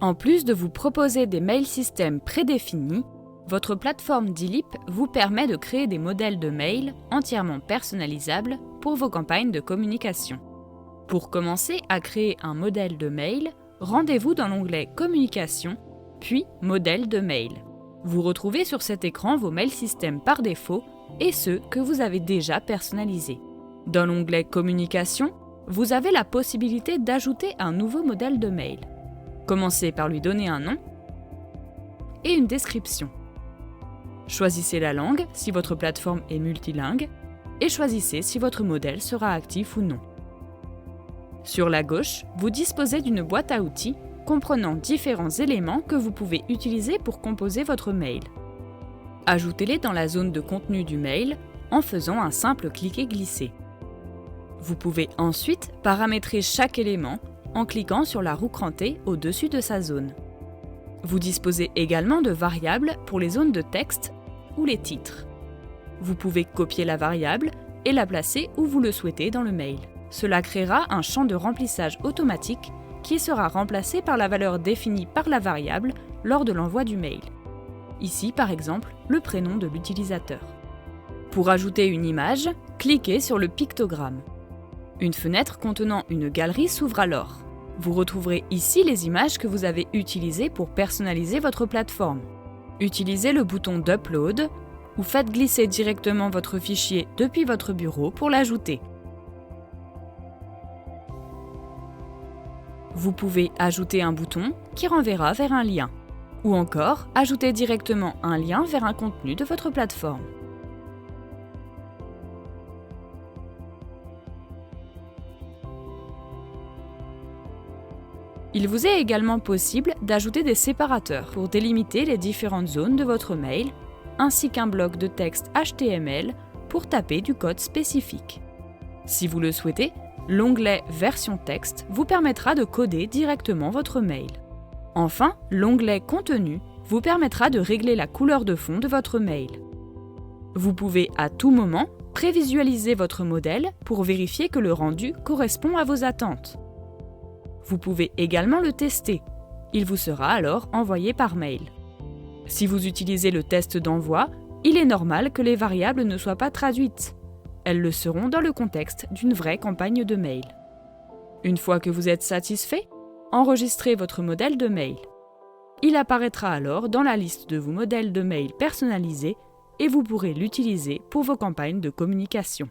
En plus de vous proposer des mail systems prédéfinis, votre plateforme Dleap vous permet de créer des modèles de mail entièrement personnalisables pour vos campagnes de communication. Pour commencer à créer un modèle de mail, rendez-vous dans l'onglet Communication, puis Modèle de mail. Vous retrouvez sur cet écran vos mail systems par défaut et ceux que vous avez déjà personnalisés. Dans l'onglet Communication, vous avez la possibilité d'ajouter un nouveau modèle de mail. Commencez par lui donner un nom et une description. Choisissez la langue si votre plateforme est multilingue et choisissez si votre modèle sera actif ou non. Sur la gauche, vous disposez d'une boîte à outils comprenant différents éléments que vous pouvez utiliser pour composer votre mail. Ajoutez-les dans la zone de contenu du mail en faisant un simple cliquer-glisser. Vous pouvez ensuite paramétrer chaque élément en cliquant sur la roue crantée au-dessus de sa zone. Vous disposez également de variables pour les zones de texte ou les titres. Vous pouvez copier la variable et la placer où vous le souhaitez dans le mail. Cela créera un champ de remplissage automatique qui sera remplacé par la valeur définie par la variable lors de l'envoi du mail. Ici, par exemple, le prénom de l'utilisateur. Pour ajouter une image, cliquez sur le pictogramme. Une fenêtre contenant une galerie s'ouvre alors. Vous retrouverez ici les images que vous avez utilisées pour personnaliser votre plateforme. Utilisez le bouton d'Upload ou faites glisser directement votre fichier depuis votre bureau pour l'ajouter. Vous pouvez ajouter un bouton qui renverra vers un lien, ou encore ajouter directement un lien vers un contenu de votre plateforme. Il vous est également possible d'ajouter des séparateurs pour délimiter les différentes zones de votre mail, ainsi qu'un bloc de texte HTML pour taper du code spécifique. Si vous le souhaitez, l'onglet Version texte vous permettra de coder directement votre mail. Enfin, l'onglet Contenu vous permettra de régler la couleur de fond de votre mail. Vous pouvez à tout moment prévisualiser votre modèle pour vérifier que le rendu correspond à vos attentes. Vous pouvez également le tester. Il vous sera alors envoyé par mail. Si vous utilisez le test d'envoi, il est normal que les variables ne soient pas traduites. Elles le seront dans le contexte d'une vraie campagne de mail. Une fois que vous êtes satisfait, enregistrez votre modèle de mail. Il apparaîtra alors dans la liste de vos modèles de mail personnalisés et vous pourrez l'utiliser pour vos campagnes de communication.